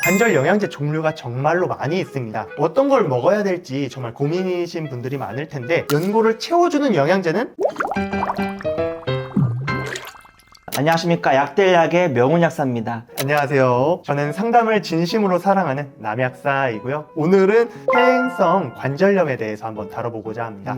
관절 영양제 종류가 정말로 많이 있습니다. 어떤 걸 먹어야 될지 정말 고민이신 분들이 많을 텐데 연골을 채워주는 영양제는 안녕하십니까. 약들약의 명훈 약사입니다. 안녕하세요. 저는 상담을 진심으로 사랑하는 남약사이고요. 오늘은 퇴행성 관절염에 대해서 한번 다뤄보고자 합니다.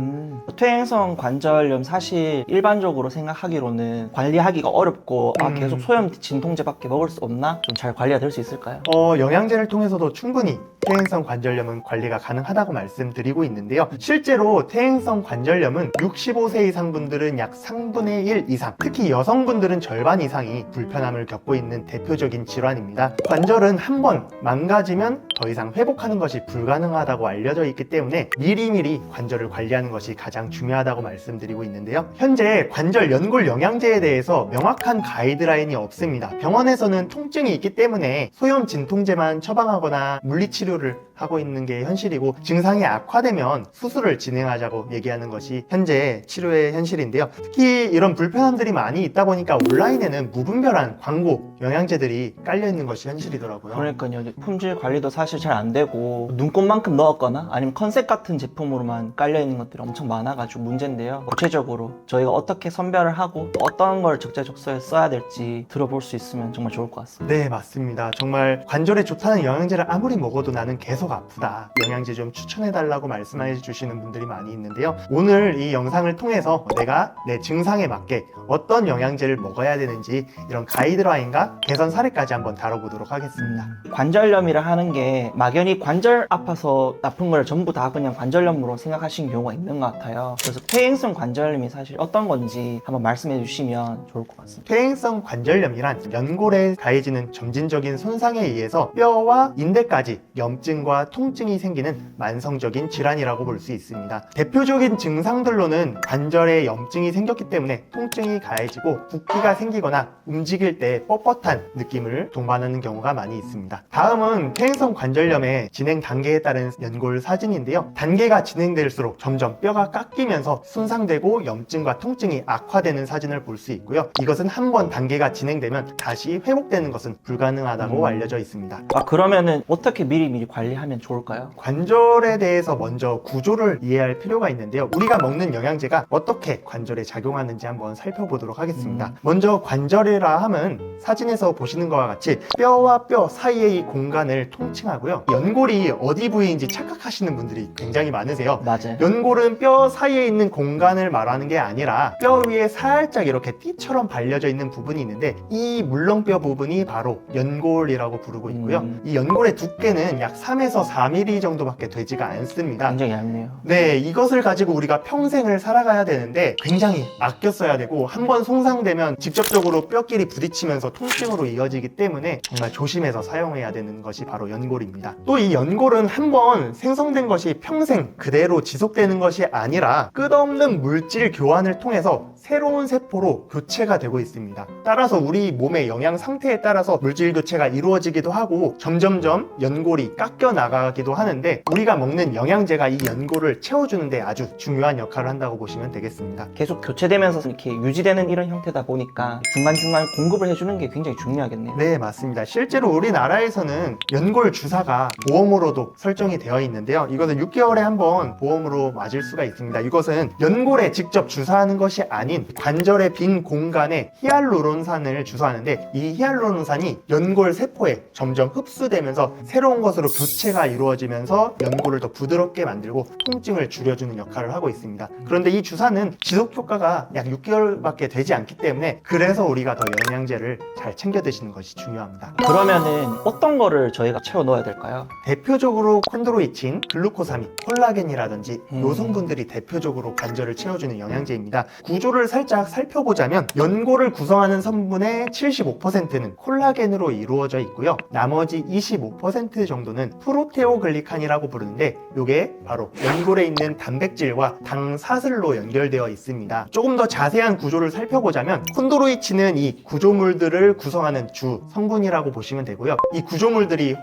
퇴행성 관절염 사실 일반적으로 생각하기로는 관리하기가 어렵고 계속 소염 진통제밖에 먹을 수 없나? 좀 잘 관리가 될 수 있을까요? 영양제를 통해서도 충분히 퇴행성 관절염은 관리가 가능하다고 말씀드리고 있는데요. 실제로 퇴행성 관절염은 65세 이상 분들은 약 3분의 1 이상, 특히 여성분들은 절반 이상이 불편함을 겪고 있는 대표적인 질환입니다. 관절은 한번 망가지면 더 이상 회복하는 것이 불가능하다고 알려져 있기 때문에 미리미리 관절을 관리하는 것이 가장 중요하다고 말씀드리고 있는데요. 현재 관절 연골 영양제에 대해서 명확한 가이드라인이 없습니다. 병원에서는 통증이 있기 때문에 소염 진통제만 처방하거나 물리치료를 하고 있는 게 현실이고, 증상이 악화되면 수술을 진행하자고 얘기하는 것이 현재 치료의 현실인데요. 특히 이런 불편함들이 많이 있다 보니까 온라인에는 무분별한 광고 영양제들이 깔려 있는 것이 현실이더라고요. 그러니까요. 품질 관리도 사실 잘 안 되고 눈곱만큼 넣었거나 아니면 컨셉 같은 제품으로만 깔려 있는 것들이 엄청 많아가지고 문제인데요. 구체적으로 저희가 어떻게 선별을 하고 또 어떤 걸 적재적소에 써야 될지 들어볼 수 있으면 정말 좋을 것 같습니다. 네, 맞습니다. 정말 관절에 좋다는 영양제를 아무리 먹어도 나는 계속 아프다, 영양제 좀 추천해달라고 말씀해 주시는 분들이 많이 있는데요. 오늘 이 영상을 통해서 내가 내 증상에 맞게 어떤 영양제를 먹어야 되는지 이런 가이드라인과 개선 사례까지 한번 다뤄보도록 하겠습니다. 관절염이라 하는 게 막연히 관절 아파서 아픈 걸 전부 다 그냥 관절염으로 생각하시는 경우가 있는 것 같아요. 그래서 퇴행성 관절염이 사실 어떤 건지 한번 말씀해 주시면 좋을 것 같습니다. 퇴행성 관절염이란 연골에 가해지는 점진적인 손상에 의해서 뼈와 인대까지 염증과 통증이 생기는 만성적인 질환이라고 볼 수 있습니다. 대표적인 증상들로는 관절에 염증이 생겼기 때문에 통증이 가해지고 붓기가 생기거나 움직일 때 뻣뻣한 느낌을 동반하는 경우가 많이 있습니다. 다음은 퇴행성 관절염의 진행 단계에 따른 연골 사진인데요. 단계가 진행될수록 점점 뼈가 깎이면서 손상되고 염증과 통증이 악화되는 사진을 볼 수 있고요. 이것은 한번 단계가 진행되면 다시 회복되는 것은 불가능하다고 알려져 있습니다. 그러면은 어떻게 미리미리 관리하면 좋을까요? 관절에 대해서 먼저 구조를 이해할 필요가 있는데요. 우리가 먹는 영양제가 어떻게 관절에 작용하는지 한번 살펴보도록 하겠습니다. 먼저 관절이라 함은 사진에서 보시는 것과 같이 뼈와 뼈 사이의 이 공간을 통칭하고요. 연골이 어디 부위인지 착각하시는 분들이 굉장히 많으세요. 맞아요. 연골은 뼈 사이에 있는 공간을 말하는 게 아니라 뼈 위에 살짝 이렇게 띠처럼 발려져 있는 부분이 있는데, 이 물렁뼈 부분이 바로 연골이라고 부르고 있고요. 이 연골의 두께는 약 3에서 4mm 정도밖에 되지가 않습니다. 굉장히 얇네요. 네, 이것을 가지고 우리가 평생을 살아가야 되는데 굉장히 아껴 써야 되고, 한번 손상되면 직접적으로 뼈끼리 부딪히면서 통증으로 이어지기 때문에 정말 조심해서 사용해야 되는 것이 바로 연골입니다. 또 이 연골은 한번 생성된 것이 평생 그대로 지속되는 것이 아니라 끝없는 물질 교환을 통해서 새로운 세포로 교체가 되고 있습니다. 따라서 우리 몸의 영양 상태에 따라서 물질 교체가 이루어지기도 하고 점점점 연골이 깎여 나가기도 하는데, 우리가 먹는 영양제가 이 연골을 채워주는데 아주 중요한 역할을 한다고 보시면 되겠습니다. 계속 교체되면서 이렇게 유지되는 이런 형태다 보니까 중간중간 공급을 해주는 게 굉장히 중요하겠네요. 네, 맞습니다. 실제로 우리나라에서는 연골 주사가 보험으로도 설정이 되어 있는데요. 이것은 6개월에 한 번 보험으로 맞을 수가 있습니다. 이것은 연골에 직접 주사하는 것이 아닌 관절의 빈 공간에 히알루론산을 주사하는데, 이 히알루론산이 연골 세포에 점점 흡수되면서 새로운 것으로 교체가 이루어지면서 연골을 더 부드럽게 만들고 통증을 줄여주는 역할을 하고 있습니다. 그런데 이 주사는 지속 효과가 약 6개월밖에 되지 않기 때문에, 그래서 우리가 더 영양제를 잘 챙겨 드시는 것이 중요합니다. 그러면은 어떤 거를 저희가 채워 넣어야 될까요? 대표적으로 콘드로이친, 글루코사민, 콜라겐이라든지 요 성분들이 대표적으로 관절을 채워주는 영양제입니다. 구조를 살짝 살펴보자면 연골을 구성하는 성분의 75%는 콜라겐으로 이루어져 있고요. 나머지 25% 정도는 프로테오글리칸이라고 부르는데, 이게 바로 연골에 있는 단백질과 당사슬로 연결되어 있습니다. 조금 더 자세한 구조를 살펴보자면 콘드로이친은 이 구조물들을 구성하는 주 성분이라고 보시면 되고요. 이 구조물들이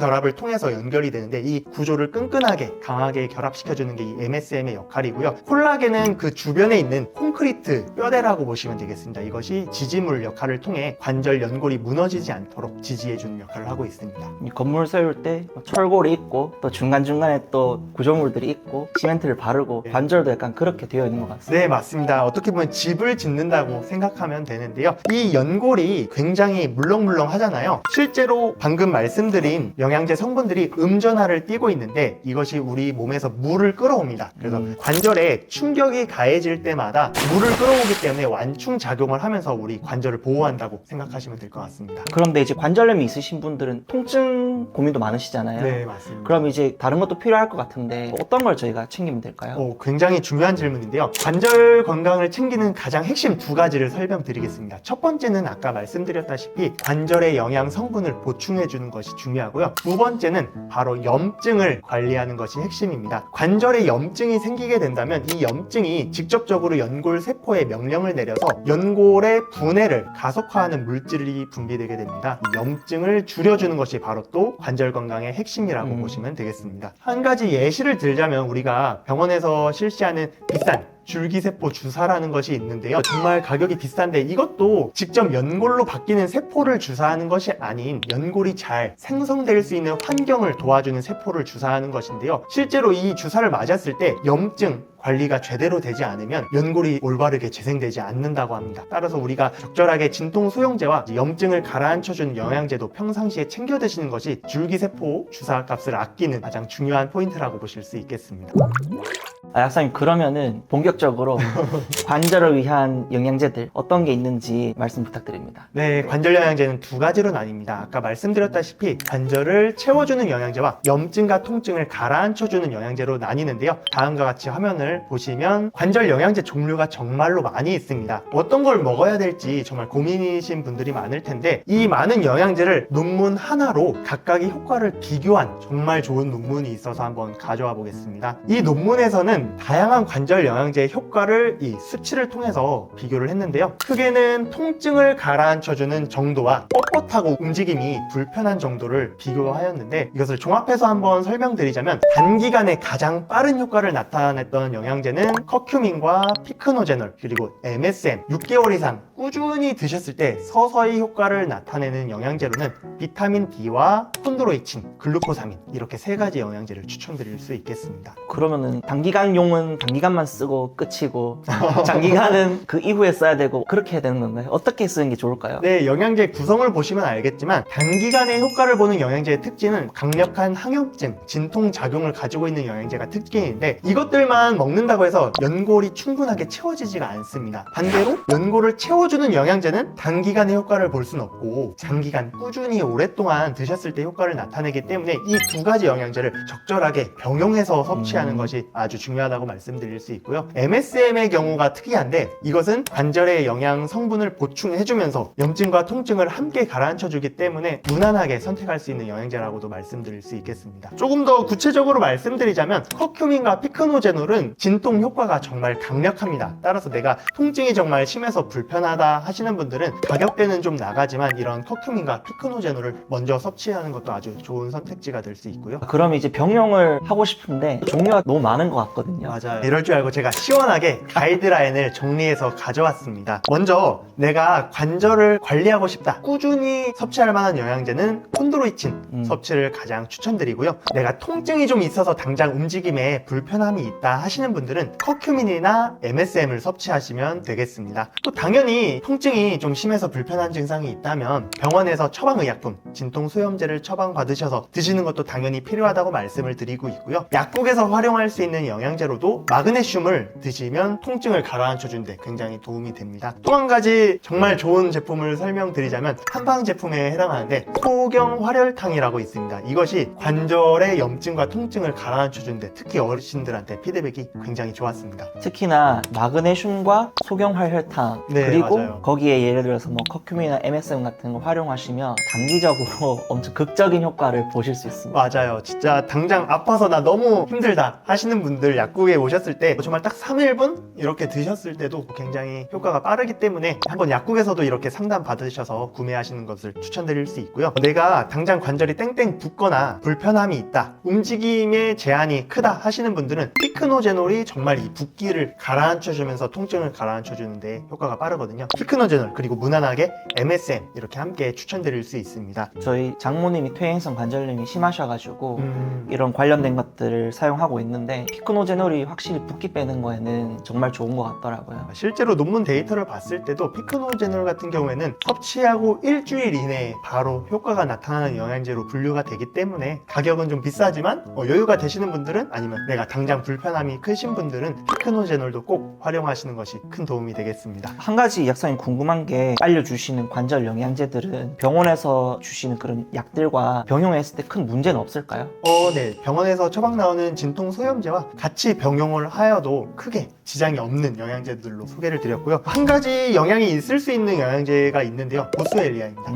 결합을 통해서 연결이 되는데 이 구조를 끈끈하게 강하게 결합시켜주는 게 이 MSM의 역할이고요. 콜라겐은 그 주변에 있는 콘크리트 뼈대라고 보시면 되겠습니다. 이것이 지지물 역할을 통해 관절 연골이 무너지지 않도록 지지해주는 역할을 하고 있습니다. 이 건물 세울 때 철골이 있고 또 중간중간에 또 구조물들이 있고 시멘트를 바르고 네. 관절도 약간 그렇게 되어 있는 것 같습니다. 네, 맞습니다. 어떻게 보면 집을 짓는다고 생각하면 되는데요. 이 연골이 굉장히 물렁물렁 하잖아요. 실제로 방금 말씀드린 영양제 성분들이 음전하를 띠고 있는데 이것이 우리 몸에서 물을 끌어옵니다. 그래서 관절에 충격이 가해질 때마다 물을 끌어오기 때문에 완충 작용을 하면서 우리 관절을 보호한다고 생각하시면 될 것 같습니다. 그런데 이제 관절염이 있으신 분들은 통증 고민도 많으시잖아요. 네, 맞습니다. 그럼 이제 다른 것도 필요할 것 같은데 어떤 걸 저희가 챙기면 될까요? 굉장히 중요한 질문인데요. 관절 건강을 챙기는 가장 핵심 두 가지를 설명드리겠습니다. 첫 번째는 아까 말씀드렸다시피 관절의 영양 성분을 보충해 주는 것이 중요하고요. 두 번째는 바로 염증을 관리하는 것이 핵심입니다. 관절에 염증이 생기게 된다면 이 염증이 직접적으로 연골 세포에 명령을 내려서 연골의 분해를 가속화하는 물질이 분비되게 됩니다. 이 염증을 줄여주는 것이 바로 또 관절 건강의 핵심이라고 보시면 되겠습니다. 한 가지 예시를 들자면 우리가 병원에서 실시하는 비싼 줄기세포 주사라는 것이 있는데요. 정말 가격이 비싼데 이것도 직접 연골로 바뀌는 세포를 주사하는 것이 아닌 연골이 잘 생성될 수 있는 환경을 도와주는 세포를 주사하는 것인데요. 실제로 이 주사를 맞았을 때 염증 관리가 제대로 되지 않으면 연골이 올바르게 재생되지 않는다고 합니다. 따라서 우리가 적절하게 진통 소용제와 염증을 가라앉혀주는 영양제도 평상시에 챙겨 드시는 것이 줄기세포 주사 값을 아끼는 가장 중요한 포인트라고 보실 수 있겠습니다. 약사님, 그러면은 본격적으로 관절을 위한 영양제들 어떤 게 있는지 말씀 부탁드립니다. 네, 관절 영양제는 두 가지로 나뉩니다. 아까 말씀드렸다시피 관절을 채워주는 영양제와 염증과 통증을 가라앉혀주는 영양제로 나뉘는데요. 다음과 같이 화면을 보시면 관절 영양제 종류가 정말로 많이 있습니다. 어떤 걸 먹어야 될지 정말 고민이신 분들이 많을 텐데 이 많은 영양제를 논문 하나로 각각의 효과를 비교한 정말 좋은 논문이 있어서 한번 가져와 보겠습니다. 이 논문에서는 다양한 관절 영양제의 효과를 이 수치를 통해서 비교를 했는데요. 크게는 통증을 가라앉혀주는 정도와 뻣뻣하고 움직임이 불편한 정도를 비교하였는데 이것을 종합해서 한번 설명드리자면 단기간에 가장 빠른 효과를 나타냈던 영양제는 커큐민과 피크노제놀 그리고 MSM 6개월 이상 꾸준히 드셨을 때 서서히 효과를 나타내는 영양제로는 비타민 D와 콘드로이친, 글루코사민 이렇게 세 가지 영양제를 추천드릴 수 있겠습니다. 그러면은 단기간용은 단기간만 쓰고 끝이고 장기간은 그 이후에 써야 되고 그렇게 해야 되는 건가요? 어떻게 쓰는 게 좋을까요? 네, 영양제 구성을 보시면 알겠지만 단기간에 효과를 보는 영양제의 특징은 강력한 항염증, 진통 작용을 가지고 있는 영양제가 특징인데 이것들만 먹는다고 해서 연골이 충분하게 채워지지가 않습니다. 반대로 연골을 채워주는 영양제는 단기간에 효과를 볼 수는 없고 장기간 꾸준히 오랫동안 드셨을 때 효과를 나타내기 때문에 이 두 가지 영양제를 적절하게 병용해서 섭취하는 것이 아주 중요하다고 말씀드릴 수 있고요. MSM의 경우가 특이한데 이것은 관절의 영양 성분을 보충해주면서 염증과 통증을 함께 가라앉혀주기 때문에 무난하게 선택할 수 있는 영양제라고도 말씀드릴 수 있겠습니다. 조금 더 구체적으로 말씀드리자면 커큐민과 피크노제놀은 진통 효과가 정말 강력합니다. 따라서 내가 통증이 정말 심해서 불편하다 하시는 분들은 가격대는 좀 나가지만 이런 커큐민과 피크노제놀을 먼저 섭취하는 것도 아주 좋은 선택지가 될 수 있고요. 그럼 이제 병용을 하고 싶은데 종류가 너무 많은 것 같거든요. 맞아요. 이럴 줄 알고 제가 시원하게 가이드라인을 정리해서 가져왔습니다. 먼저 내가 관절을 관리하고 싶다. 꾸준히 섭취할 만한 영양제는 콘드로이친 섭취를 가장 추천드리고요. 내가 통증이 좀 있어서 당장 움직임에 불편함이 있다 하시는 분들은 커큐민이나 MSM을 섭취하시면 되겠습니다. 또 당연히 통증이 좀 심해서 불편한 증상이 있다면 병원에서 처방의약품, 진통소염제를 처방받으셔서 드시는 것도 당연히 필요하다고 말씀을 드리고 있고요. 약국에서 활용할 수 있는 영양제로도 마그네슘을 드시면 통증을 가라앉혀주는데 굉장히 도움이 됩니다. 또 한 가지 정말 좋은 제품을 설명드리자면 한방 제품에 해당하는데 소경 활혈탕이라고 있습니다. 이것이 관절의 염증과 통증을 가라앉혀주는데 특히 어르신들한테 피드백이 굉장히 좋았습니다. 특히나 마그네슘과 소경활혈탕 네, 그리고 맞아요. 거기에 예를 들어서 뭐 커큐민이나 MSM 같은 거 활용하시면 단기적으로 엄청 극적인 효과를 보실 수 있습니다. 맞아요. 진짜 당장 아파서 나 너무 힘들다 하시는 분들 약국에 오셨을 때 정말 딱 3, 1분 이렇게 드셨을 때도 굉장히 효과가 빠르기 때문에 한번 약국에서도 이렇게 상담 받으셔서 구매하시는 것을 추천드릴 수 있고요. 내가 당장 관절이 땡땡 붓거나 불편함이 있다, 움직임의 제한이 크다 하시는 분들은 피크노제놀이 정말 이 붓기를 가라앉혀주면서 통증을 가라앉혀주는데 효과가 빠르거든요. 피크노제놀 그리고 무난하게 MSM 이렇게 함께 추천드릴 수 있습니다. 저희 장모님이 퇴행성 관절염이 심하셔가지고 이런 관련된 것들을 사용하고 있는데 피크노제놀이 확실히 붓기 빼는 거에는 정말 좋은 것 같더라고요. 실제로 논문 데이터를 봤을 때도 피크노제놀 같은 경우에는 섭취하고 일주일 이내에 바로 효과가 나타나는 영양제로 분류가 되기 때문에 가격은 좀 비싸지만 여유가 되시는 분들은 아니면 내가 당장 불편함이 크신 분들은 피크노제놀도 꼭 활용하시는 것이 큰 도움이 되겠습니다. 한 가지 약사님 궁금한 게 알려주시는 관절 영양제들은 병원에서 주시는 그런 약들과 병용했을 때 큰 문제는 없을까요? 네. 병원에서 처방 나오는 진통 소염제와 같이 병용을 하여도 크게 지장이 없는 영양제들로 소개를 드렸고요. 한 가지 영향이 있을 수 있는 영양제가 있는데요. 보스웰리아입니다.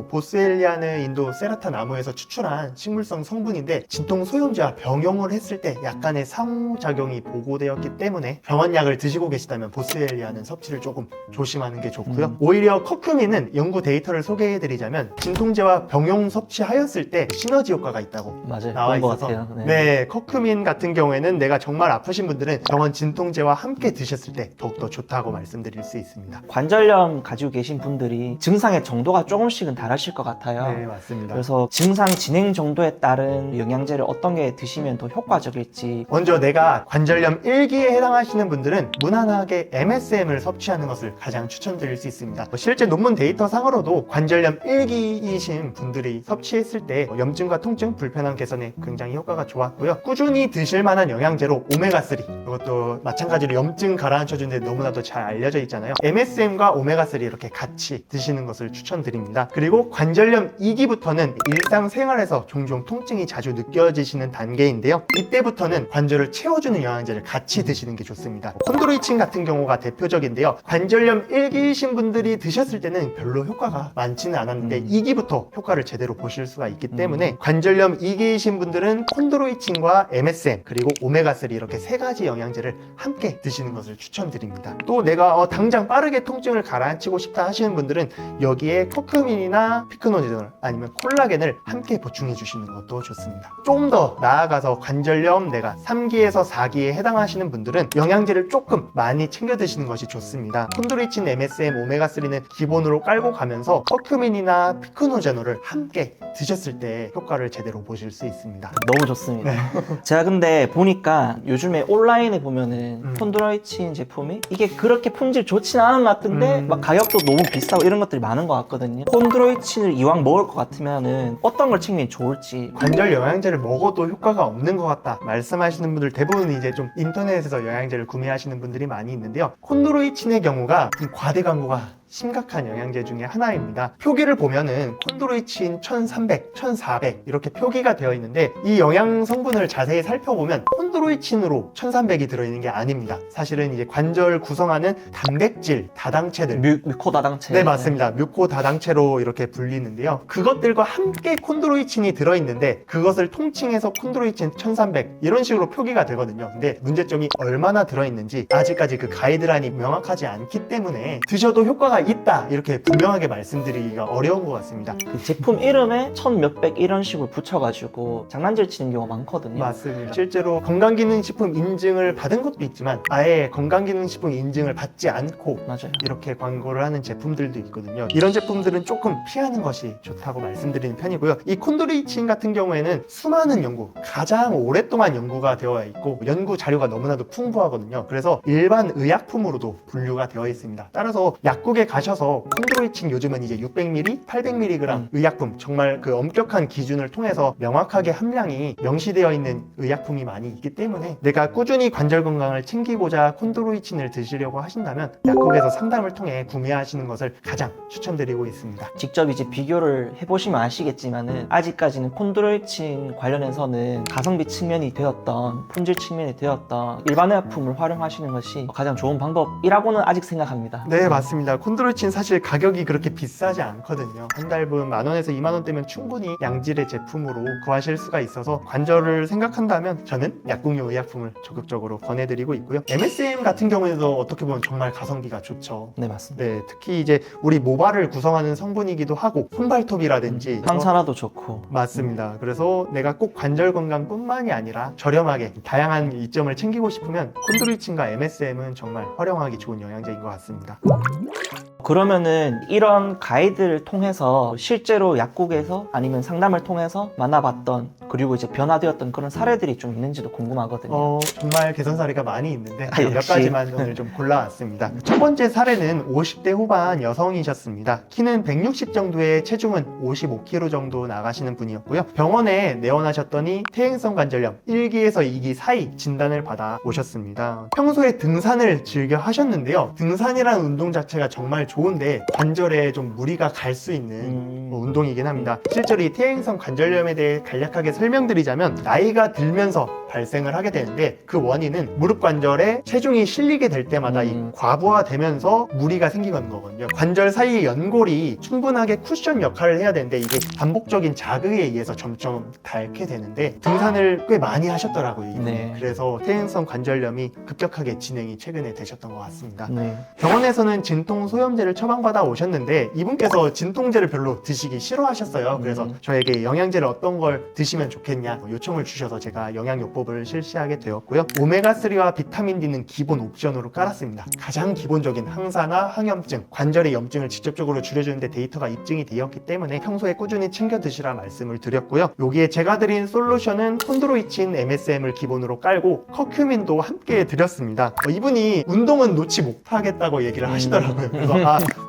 보스웰리아는 인도 세라타 나무에서 추출한 식물성 성분인데 진통 소염제와 병용을 했을 때 약간의 상호작용이 보고되었기 때문에 병원약을 드시고 계시다면 보스웰리아는 섭취를 조금 조심하는 게 좋고요. 오히려 커큐민은 연구 데이터를 소개해드리자면 진통제와 병용 섭취하였을 때 시너지 효과가 있다고 맞아요. 나와 그런 것 있어서 같아요. 네, 커큐민 같은 경우에는 내가 정말 아프신 분들은 병원 진통제와 함께 드셨을 때 더욱더 좋다고 말씀드릴 수 있습니다. 관절염 가지고 계신 분들이 증상의 정도가 조금씩은 다르실 것 같아요. 네, 맞습니다. 그래서 증상 진행 정도에 따른 영양제를 어떤 게 드시면 더 효과적일지. 먼저 내가 관절염 1기에 해당하시는 분들은 무난하게 MSM을 섭취하는 것을 가장 추천드릴 수 있습니다. 실제 논문 데이터 상으로도 관절염 1기이신 분들이 섭취했을 때 염증과 통증, 불편함 개선에 굉장히 효과가 좋았고요. 꾸준히 드실 만한 영양제로 오메가3, 이것도 마찬가지로 염증 가라앉혀주는 데 너무나도 잘 알려져 있잖아요. MSM과 오메가3 이렇게 같이 드시는 것을 추천드립니다. 그리고 관절염 2기부터는 일상생활에서 종종 통증이 자주 느껴지시는 단계인데요. 이때부터는 관절을 채워주는 영양제를 같이 드시는 게 좋습니다. 콘드로이친 같은 경우가 대표적인데요. 관절염 1기이신 분들이 드셨을 때는 별로 효과가 많지는 않았는데 2기부터 효과를 제대로 보실 수가 있기 때문에 관절염 2기이신 분들은 콘드로이친과 MSM 그리고 오메가3 이렇게 세 가지 영양제를 함께 드시는 것을 추천드립니다. 또 내가 당장 빠르게 통증을 가라앉히고 싶다 하시는 분들은 여기에 커큐민이나 피크노제놀 아니면 콜라겐을 함께 보충해 주시는 것도 좋습니다. 좀 더 나아가서 관절염 내가 3기에서 4기에 해당하시는 분들은 영양제를 조금 많이 챙겨 드시는 것이 좋습니다. 콘드로이친, MSM, 오메가3는 기본으로 깔고 가면서 커큐민이나 피크노제놀을 함께 드셨을 때 효과를 제대로 보실 수 있습니다. 너무 좋습니다. 제가 근데 보니까 요즘에 온라인에 보면은 콘드로이친 제품이 이게 그렇게 품질 좋지는 않은 것 같은데 막 가격도 너무 비싸고 이런 것들이 많은 것 같거든요. 콘드로이친을 이왕 먹을 것 같으면은 어떤 걸 챙기면 좋을지. 관절 영양제를 먹어도 효과가 없는 것 같다 말씀하시는 분들 대부분 이제 좀 인터넷에서 영양제를 구매하시는 분들이 많이 있는데요. 콘드로이친의 경우가 이 과대 광고가 심각한 영양제 중에 하나입니다. 표기를 보면은 콘드로이친 1300, 1400 이렇게 표기가 되어 있는데 이 영양 성분을 자세히 살펴보면 콘드로이친으로 1300이 들어있는 게 아닙니다. 사실은 이제 관절 구성하는 단백질, 다당체들 뮤코다당체. 네, 맞습니다. 뮤코다당체로 이렇게 불리는데요. 그것들과 함께 콘드로이친이 들어있는데 그것을 통칭해서 콘드로이친 1300 이런 식으로 표기가 되거든요. 근데 문제점이 얼마나 들어있는지 아직까지 그 가이드라인이 명확하지 않기 때문에 드셔도 효과가 있다 이렇게 분명하게 말씀드리기가 어려운 것 같습니다. 그 제품 이름에 1000몇백 이런 식으로 붙여가지고 장난질 치는 경우가 많거든요. 맞습니다. 실제로 건강기능식품 인증을 받은 것도 있지만 아예 건강기능식품 인증을 받지 않고 맞아요. 이렇게 광고를 하는 제품들도 있거든요. 이런 제품들은 조금 피하는 것이 좋다고 말씀드리는 편이고요. 이 콘드로이친 같은 경우에는 수많은 연구, 가장 오랫동안 연구가 되어 있고 연구 자료가 너무나도 풍부하거든요. 그래서 일반 의약품으로도 분류가 되어 있습니다. 따라서 약국에 가셔서 콘드로이친 요즘은 이제 600mg, 800mg 의약품 정말 그 엄격한 기준을 통해서 명확하게 함량이 명시되어 있는 의약품이 많이 있기 때문에 내가 꾸준히 관절 건강을 챙기고자 콘드로이친을 드시려고 하신다면 약국에서 상담을 통해 구매하시는 것을 가장 추천드리고 있습니다. 직접 이제 비교를 해보시면 아시겠지만은 아직까지는 콘드로이친 관련해서는 가성비 측면이 되었던 품질 측면이 되었던 일반 의약품을 활용하시는 것이 가장 좋은 방법이라고는 아직 생각합니다. 네, 맞습니다. 콘드로이친 사실 가격이 그렇게 비싸지 않거든요. 한 달분 10,000원에서 20,000원대면 충분히 양질의 제품으로 구하실 수가 있어서 관절을 생각한다면 저는 약국용 의약품을 적극적으로 권해드리고 있고요. MSM 같은 경우에도 어떻게 보면 정말 가성비가 좋죠. 네, 맞습니다. 네, 특히 이제 우리 모발을 구성하는 성분이기도 하고 손발톱이라든지 항산화도 좋고. 맞습니다. 그래서 내가 꼭 관절 건강뿐만이 아니라 저렴하게 다양한 이점을 챙기고 싶으면 콘드로이친과 MSM은 정말 활용하기 좋은 영양제인 것 같습니다. 그러면은 이런 가이드를 통해서 실제로 약국에서 아니면 상담을 통해서 만나봤던 그리고 이제 변화되었던 그런 사례들이 좀 있는지도 궁금하거든요. 정말 개선 사례가 많이 있는데 몇 역시. 가지만 오늘 좀 골라왔습니다. 첫 번째 사례는 50대 후반 여성이셨습니다. 키는 160 정도에 체중은 55kg 정도 나가시는 분이었고요. 병원에 내원하셨더니 퇴행성 관절염 1기에서 2기 사이 진단을 받아 오셨습니다. 평소에 등산을 즐겨 하셨는데요. 등산이라는 운동 자체가 정말 좋은데 관절에 좀 무리가 갈 수 있는 운동이긴 합니다. 실제로 이 퇴행성 관절염에 대해 간략하게 설명드리자면 나이가 들면서 발생을 하게 되는데 그 원인은 무릎 관절에 체중이 실리게 될 때마다 이 과부하되면서 무리가 생기는 거거든요. 관절 사이의 연골이 충분하게 쿠션 역할을 해야 되는데 이게 반복적인 자극에 의해서 점점 닳게 되는데 등산을 꽤 많이 하셨더라고요. 이분이. 네. 그래서 퇴행성 관절염이 급격하게 진행이 최근에 되셨던 것 같습니다. 네. 병원에서는 진통 소염제를 처방받아 오셨는데 이분께서 진통제를 별로 드시기 싫어하셨어요. 그래서 저에게 영양제를 어떤 걸 드시면 좋겠냐 요청을 주셔서 제가 영양요법을 실시하게 되었고요. 오메가3와 비타민 D는 기본 옵션으로 깔았습니다. 가장 기본적인 항산화, 항염증, 관절의 염증을 직접적으로 줄여주는데 데이터가 입증이 되었기 때문에 평소에 꾸준히 챙겨 드시라 말씀을 드렸고요. 여기에 제가 드린 솔루션은 콘드로이친 MSM을 기본으로 깔고 커큐민도 함께 드렸습니다. 이분이 운동은 놓지 못하겠다고 얘기를 하시더라고요. 그래서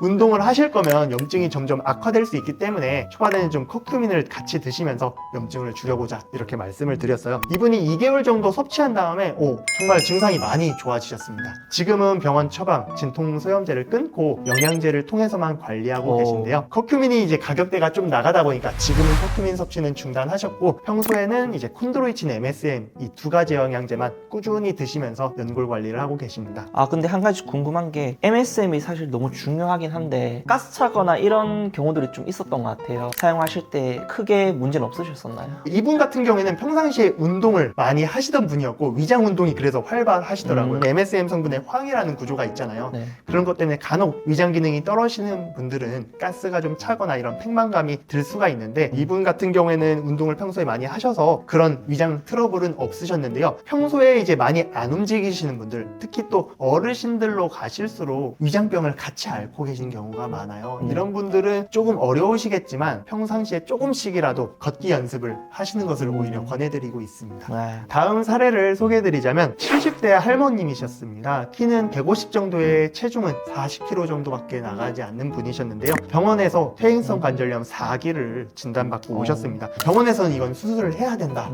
운동을 하실 거면 염증이 점점 악화될 수 있기 때문에 초반에는 좀 커큐민을 같이 드시면서 염증을 줄여보자 이렇게 말씀을 드렸어요. 이분이 2개월 정도 섭취한 다음에 정말 증상이 많이 좋아지셨습니다. 지금은 병원 처방, 진통 소염제를 끊고 영양제를 통해서만 관리하고 계신데요. 커큐민이 이제 가격대가 좀 나가다 보니까 지금은 커큐민 섭취는 중단하셨고 평소에는 이제 콘드로이친 MSM 이 두 가지 영양제만 꾸준히 드시면서 연골 관리를 하고 계십니다. 근데 한 가지 궁금한 게 MSM이 사실 너무 중요하긴 한데 가스 차거나 이런 경우들이 좀 있었던 것 같아요. 사용하실 때 크게 문제는 없으셨었나요? 이분 같은 경우에는 평상시에 운동을 많이 하시던 분이었고 위장 운동이 그래서 활발하시더라고요. MSM 성분에 황이라는 구조가 있잖아요. 네. 그런 것 때문에 간혹 위장 기능이 떨어지는 분들은 가스가 좀 차거나 이런 팽만감이 들 수가 있는데 이분 같은 경우에는 운동을 평소에 많이 하셔서 그런 위장 트러블은 없으셨는데요. 평소에 이제 많이 안 움직이시는 분들, 특히 또 어르신들로 가실수록 위장병을 같이 앓고 계신 경우가 많아요. 이런 분들은 조금 어려우시겠지만 평상시에 조금씩이라도 걷기 연습을 하시는 것을 오히려 권해드리고 있습니다. 네. 다음 사례를 소개해드리자면 70대 할머님이셨습니다. 키는 150 정도의 체중은 40kg 정도밖에 나가지 않는 분이셨는데요. 병원에서 퇴행성 관절염 4기를 진단받고 오셨습니다. 병원에서는 이건 수술을 해야 된다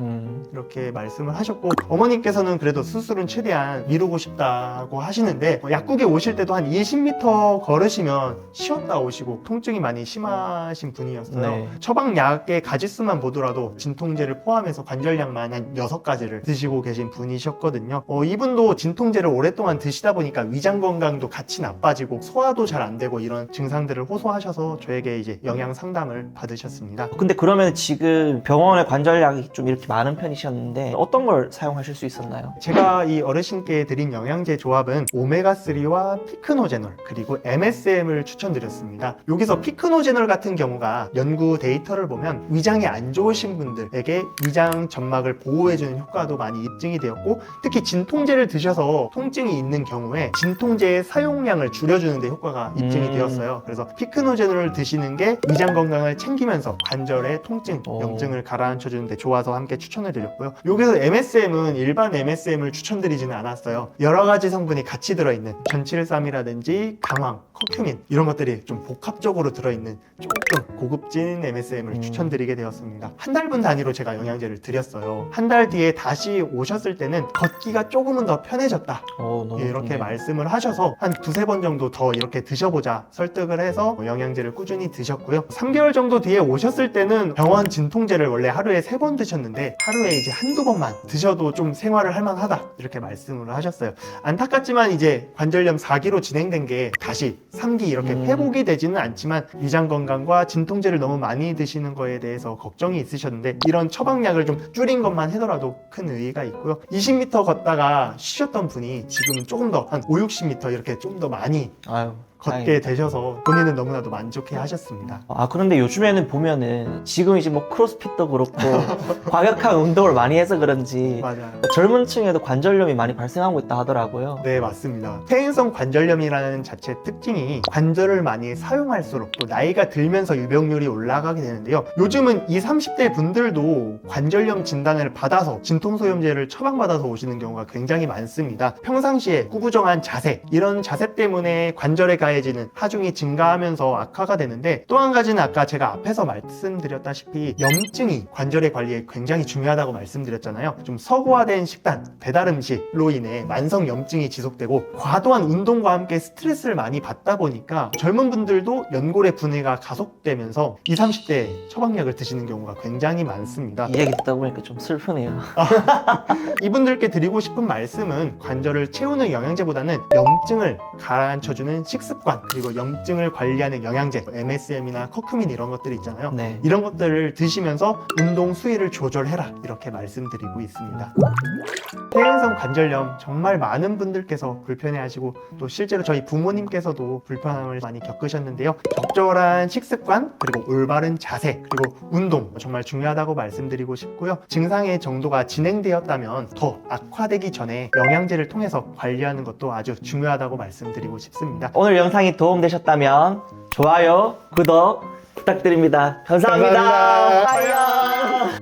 이렇게 말씀을 하셨고 어머님께서는 그래도 수술은 최대한 미루고 싶다고 하시는데 약국에 오실 때도 한 20m 걸으시면 쉬었다 오시고 통증이 많이 심하신 분이었어요. 네. 처방약의 가지수만 보더라도 진통제를 포함해서 관절약만 한 6가지를 드시고 계신 분이셨거든요. 이분도 진통제를 오랫동안 드시다 보니까 위장 건강도 같이 나빠지고 소화도 잘 안 되고 이런 증상들을 호소하셔서 저에게 이제 영양 상담을 받으셨습니다. 근데 그러면 지금 병원에 관절약이 좀 이렇게 많은 편이셨는데 어떤 걸 사용하실 수 있었나요? 제가 이 어르신께 드린 영양제 조합은 오메가3와 피크노제놀 그리고 MSM을 추천드렸습니다. 여기서 피크노제놀 같은 경우가 연구 데이터를 보면 위장이 안 좋으신 분들에게 위장 점막을 보호해주는 효과도 많이 입증이 되었고 특히 진통제를 드셔서 통증이 있는 경우에 진통제의 사용량을 줄여주는 데 효과가 입증이 되었어요. 그래서 피크노제놀을 드시는 게 위장 건강을 챙기면서 관절의 통증, 염증을 가라앉혀주는 데 좋아서 함께 추천을 드렸고요. 여기서 MSM은 일반 MSM을 추천드리지는 않았어요. 여러 가지 성분이 같이 들어있는 전칠삼이라든지 강황, 커큐민 이런 것들이 좀 복합적으로 들어있는 조금 고급진 MSM을 추천드리게 되었습니다. 한 달분 단위로 제가 영양제를 드렸어요. 한 달 뒤에 다시 오셨을 때는 걷기가 조금은 더 편해졌다. 너무 이렇게 좋네요. 말씀을 하셔서 한 두세 번 정도 더 이렇게 드셔보자 설득을 해서 영양제를 꾸준히 드셨고요. 3개월 정도 뒤에 오셨을 때는 병원 진통제를 원래 하루에 3번 드셨는데 하루에 이제 한두 번만 드셔도 좀 생활을 할 만하다 이렇게 말씀을 하셨어요. 안타깝지만 이제 관절염 4기로 진행된 게 다시 3기 이렇게 회복이 되지는 않지만 위장 건강과 진통제를 너무 많이 드시는 거에 대해서 걱정이 있으셨는데 이런 처방약을 좀 줄인 것만 하더라도 큰 의의가 있고요. 20m 걷다가 쉬셨던 분이 지금은 조금 더 한 5, 60m 이렇게 좀 더 많이 아유, 걷게 다행이다. 되셔서 본인은 너무나도 만족해 하셨습니다. 그런데 요즘에는 보면은 지금 이제 뭐 크로스핏도 그렇고 과격한 운동을 많이 해서 그런지 맞아요. 젊은 층에도 관절염이 많이 발생하고 있다 하더라고요. 네, 맞습니다. 퇴행성 관절염이라는 자체 특징이 관절을 많이 사용할수록 또 나이가 들면서 유병률이 올라가게 되는데요. 요즘은 20, 30대 분들도 관절염 진단을 받아서 진통소염제를 처방받아서 오시는 경우가 굉장히 많습니다. 평상시에 구부정한 자세, 이런 자세 때문에 관절에 가해지는 하중이 증가하면서 악화가 되는데 또 한 가지는 아까 제가 앞에서 말씀드렸다시피 염증이 관절의 관리에 굉장히 중요하다고 말씀드렸잖아요. 좀 서구화된 식단, 배달 음식로 인해 만성 염증이 지속되고 과도한 운동과 함께 스트레스를 많이 받다 보니까 젊은 분들도 연골의 분해가 가속되면서 20, 30대 처방약을 드시는 경우가 굉장히 많습니다. 이 얘기 듣다 보니까 좀 슬프네요. 이분들께 드리고 싶은 말씀은 관절을 채우는 영양제보다는 염증을 가라앉혀주는 식습관, 그리고 염증을 관리하는 영양제, MSM이나 커큐민 이런 것들이 있잖아요. 네. 이런 것들을 드시면서 운동 수위를 조절해라 이렇게 말씀드리고 있습니다. 퇴행성 관절염 정말 많은 분들께서 불편해하시고 또 실제로 저희 부모님께서도 불편함을 많이 겪으셨는데요. 적절한 식습관 그리고 올바른 자세 그리고 운동 정말 중요하다고 말씀드리고 싶고요. 증상의 정도가 진행되었다면 더 악화되기 전에 영양제를 통해서 관리하는 것도 아주 중요하다고 말씀드리고 싶습니다. 오늘 영상이 도움되셨다면 좋아요, 구독 부탁드립니다. 감사합니다. 감사합니다. 빠이야.